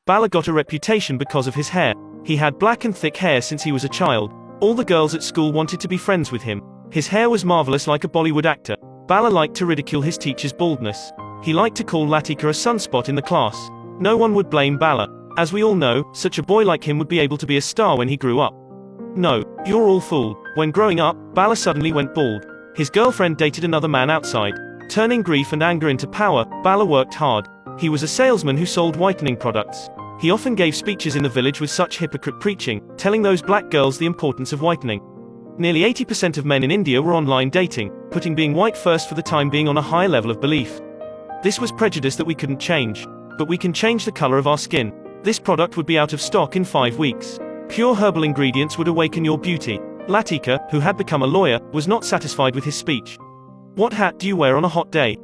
Bala got a reputation because of his hair. He had black and thick hair since he was a child. All the girls at school wanted to be friends with him. His hair was marvelous, like a Bollywood actor. Bala liked to ridicule his teacher's baldness. He liked to call Latika a sunspot in the class. No one would blame Bala. As we all know, such a boy like him would be able to be a star when he grew up. No, you're all fooled. When growing up, Bala suddenly went bald. His girlfriend dated another man outside. Turning grief and anger into power, Bala worked hard. He was a salesman who sold whitening products. He often gave speeches in the village with such hypocrite preaching, telling those black girls the importance of whitening. Nearly 80% of men in India were online dating, putting being white first for the time being on a high level of belief. This was prejudice that we couldn't change. But we can change the color of our skin. This product would be out of stock in 5 weeks. Pure herbal ingredients would awaken your beauty. Latika, who had become a lawyer, was not satisfied with his speech. What hat do you wear on a hot day?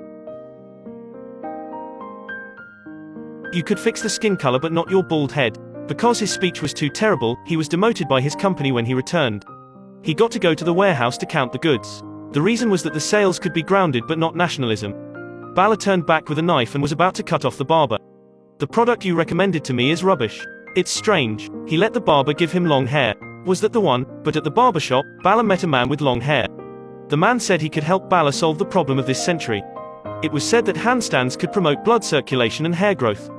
You could fix the skin color but not your bald head. Because his speech was too terrible, he was demoted by his company when he returned. He got to go to the warehouse to count the goods. The reason was that the sales could be grounded but not nationalism. Bala turned back with a knife and was about to cut off the barber. The product you recommended to me is rubbish. It's strange. He let the barber give him long hair. Was that the one? But at the barber shop, Bala met a man with long hair. The man said he could help Bala solve the problem of this century. It was said that handstands could promote blood circulation and hair growth.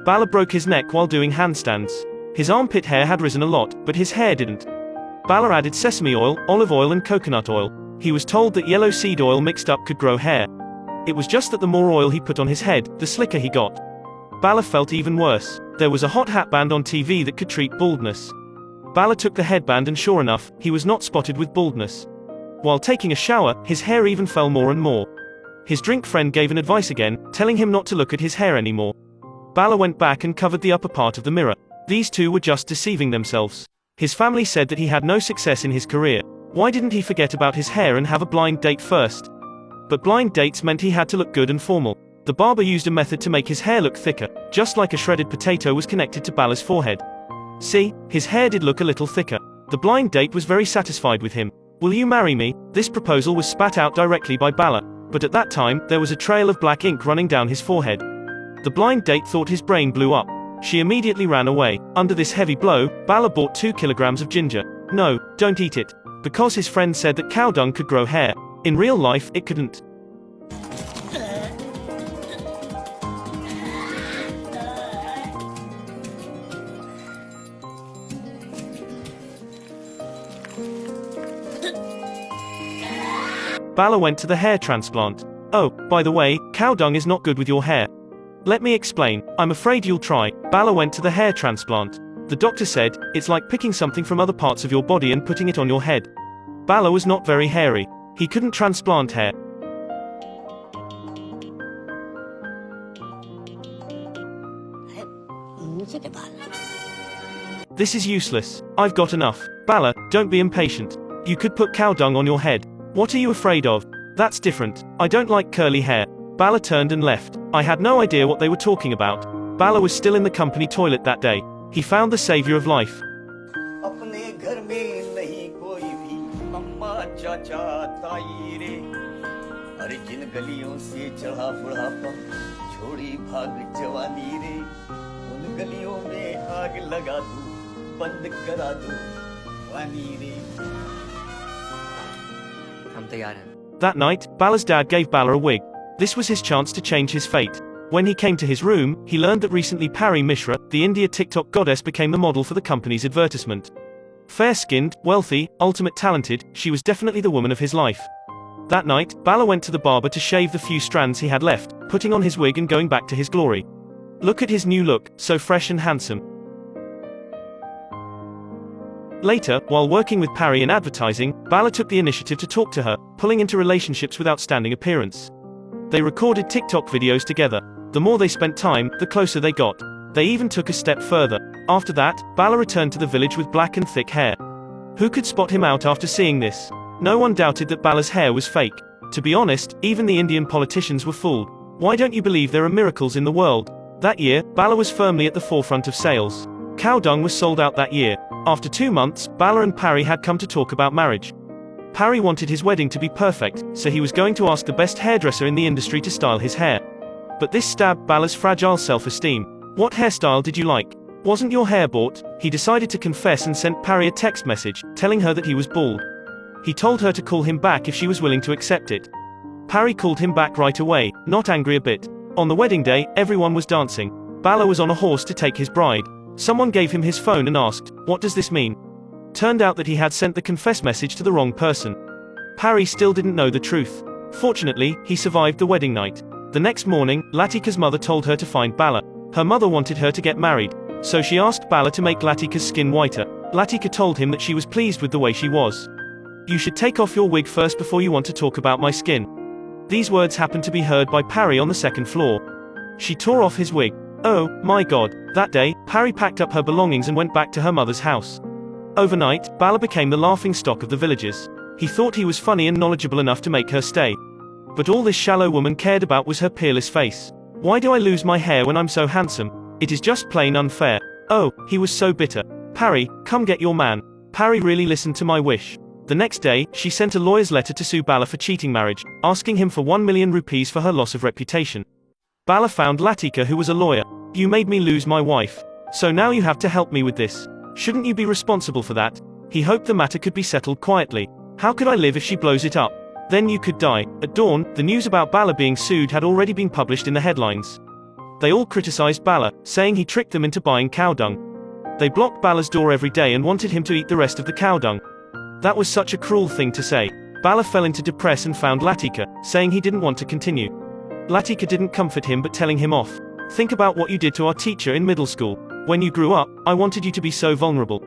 Bala broke his neck while doing handstands. His armpit hair had risen a lot, but his hair didn't. Bala added sesame oil, olive oil and coconut oil. He was told that yellow seed oil mixed up could grow hair. It was just that the more oil he put on his head, the slicker he got. Bala felt even worse. There was a hot hat band on TV that could treat baldness. Bala took the headband and sure enough, he was not spotted with baldness. While taking a shower, his hair even fell more and more. His drink friend gave an advice again, telling him not to look at his hair anymore. Bala went back and covered the upper part of the mirror. These two were just deceiving themselves. His family said that he had no success in his career. Why didn't he forget about his hair and have a blind date first? But blind dates meant he had to look good and formal. The barber used a method to make his hair look thicker, just like a shredded potato was connected to Bala's forehead. See, his hair did look a little thicker. The blind date was very satisfied with him. Will you marry me? This proposal was spat out directly by Bala, but at that time, there was a trail of black ink running down his forehead. The blind date thought his brain blew up. She immediately ran away. Under this heavy blow, Bala bought 2 kilograms of ginger. No, don't eat it. Because his friend said that cow dung could grow hair. In real life, it couldn't. Bala went to the hair transplant. Oh, by the way, cow dung is not good with your hair. Let me explain. I'm afraid you'll try. Bala went to the hair transplant. The doctor said, it's like picking something from other parts of your body and putting it on your head. Bala was not very hairy. He couldn't transplant hair. This is useless. I've got enough. Bala, don't be impatient. You could put cow dung on your head. What are you afraid of? That's different. I don't like curly hair. Bala turned and left. I had no idea what they were talking about. Bala was still in the company toilet that day. He found the savior of life. That night, Bala's dad gave Bala a wig. This was his chance to change his fate. When he came to his room, he learned that recently Pari Mishra, the India TikTok goddess, became the model for the company's advertisement. Fair-skinned, wealthy, ultimate talented, she was definitely the woman of his life. That night, Bala went to the barber to shave the few strands he had left, putting on his wig and going back to his glory. Look at his new look, so fresh and handsome. Later, while working with Pari in advertising, Bala took the initiative to talk to her, pulling into relationships with outstanding appearance. They recorded TikTok videos together. The more they spent time, the closer they got. They even took a step further. After that, Bala returned to the village with black and thick hair. Who could spot him out after seeing this? No one doubted that Bala's hair was fake. To be honest, even the Indian politicians were fooled. Why don't you believe there are miracles in the world? That year, Bala was firmly at the forefront of sales. Cow dung was sold out that year. After 2 months, Bala and Pari had come to talk about marriage. Pari wanted his wedding to be perfect, so he was going to ask the best hairdresser in the industry to style his hair. But this stabbed Bala's fragile self-esteem. What hairstyle did you like? Wasn't your hair bought? He decided to confess and sent Parry a text message, telling her that he was bald. He told her to call him back if she was willing to accept it. Parry called him back right away, not angry a bit. On the wedding day, everyone was dancing. Bala was on a horse to take his bride. Someone gave him his phone and asked, "What does this mean?" Turned out that he had sent the confess message to the wrong person. Parry still didn't know the truth. Fortunately, he survived the wedding night. The next morning, Latika's mother told her to find Bala. Her mother wanted her to get married, so she asked Bala to make Latika's skin whiter. Latika told him that she was pleased with the way she was. "You should take off your wig first before you want to talk about my skin." These words happened to be heard by Parry on the second floor. She tore off his wig. Oh, my God. That day, Parry packed up her belongings and went back to her mother's house. Overnight, Bala became the laughingstock of the villagers. He thought he was funny and knowledgeable enough to make her stay. But all this shallow woman cared about was her peerless face. "Why do I lose my hair when I'm so handsome? It is just plain unfair." Oh, he was so bitter. "Parry, come get your man." Parry really listened to my wish. The next day, she sent a lawyer's letter to sue Bala for cheating marriage, asking him for 1 million rupees for her loss of reputation. Bala found Latika, who was a lawyer. "You made me lose my wife. So now you have to help me with this. Shouldn't you be responsible for that?" He hoped the matter could be settled quietly. "How could I live if she blows it up? Then you could die." At dawn, the news about Bala being sued had already been published in the headlines. They all criticized Bala, saying he tricked them into buying cow dung. They blocked Bala's door every day and wanted him to eat the rest of the cow dung. That was such a cruel thing to say. Bala fell into depression and found Latika, saying he didn't want to continue. Latika didn't comfort him but telling him off. "Think about what you did to our teacher in middle school. When you grew up, I wanted you to be so vulnerable.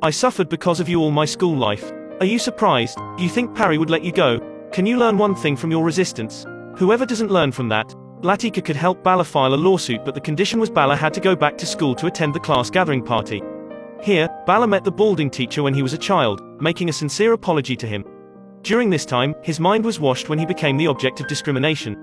I suffered because of you all my school life. Are you surprised? You think Parry would let you go? Can you learn one thing from your resistance? Whoever doesn't learn from that." Latika could help Bala file a lawsuit, but the condition was Bala had to go back to school to attend the class gathering party. Here, Bala met the balding teacher when he was a child, making a sincere apology to him. During this time, his mind was washed when he became the object of discrimination.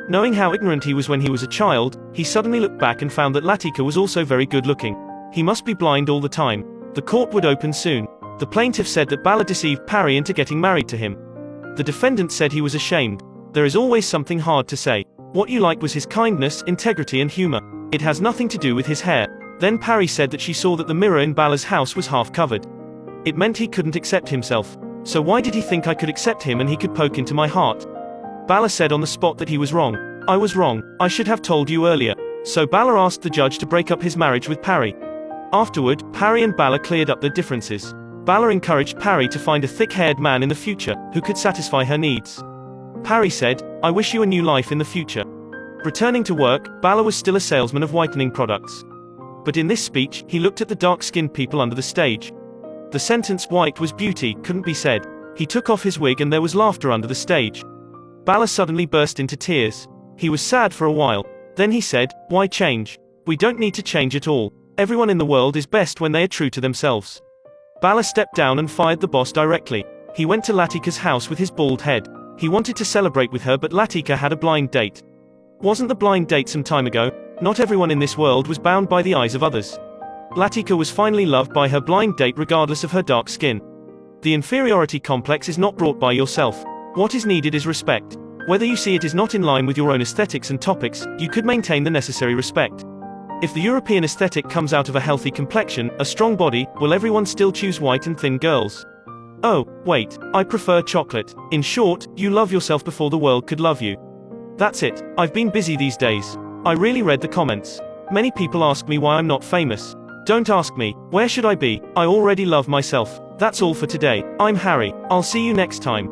Knowing how ignorant he was when he was a child, he suddenly looked back and found that Latika was also very good looking. He must be blind all the time. The court would open soon. The plaintiff said that Bala deceived Parry into getting married to him. The defendant said he was ashamed. There is always something hard to say. What you like was his kindness, integrity and humor. It has nothing to do with his hair. Then Parry said that she saw that the mirror in Bala's house was half covered. It meant he couldn't accept himself. So why did he think I could accept him and he could poke into my heart? Bala said on the spot that he was wrong. "I was wrong. I should have told you earlier." So Bala asked the judge to break up his marriage with Parry. Afterward, Parry and Bala cleared up their differences. Bala encouraged Parry to find a thick-haired man in the future, who could satisfy her needs. Parry said, "I wish you a new life in the future." Returning to work, Bala was still a salesman of whitening products. But in this speech, he looked at the dark-skinned people under the stage. The sentence "white was beauty" couldn't be said. He took off his wig and there was laughter under the stage. Bala suddenly burst into tears. He was sad for a while. Then he said, "Why change? We don't need to change at all. Everyone in the world is best when they are true to themselves." Bala stepped down and fired the boss directly. He went to Latika's house with his bald head. He wanted to celebrate with her, but Latika had a blind date. Wasn't the blind date some time ago? Not everyone in this world was bound by the eyes of others. Latika was finally loved by her blind date regardless of her dark skin. The inferiority complex is not brought by yourself. What is needed is respect. Whether you see it is not in line with your own aesthetics and topics, you could maintain the necessary respect. If the European aesthetic comes out of a healthy complexion, a strong body, will everyone still choose white and thin girls? Oh, wait, I prefer chocolate. In short, you love yourself before the world could love you. That's it. I've been busy these days. I really read the comments. Many people ask me why I'm not famous. Don't ask me, where should I be? I already love myself. That's all for today. I'm Harry. I'll see you next time.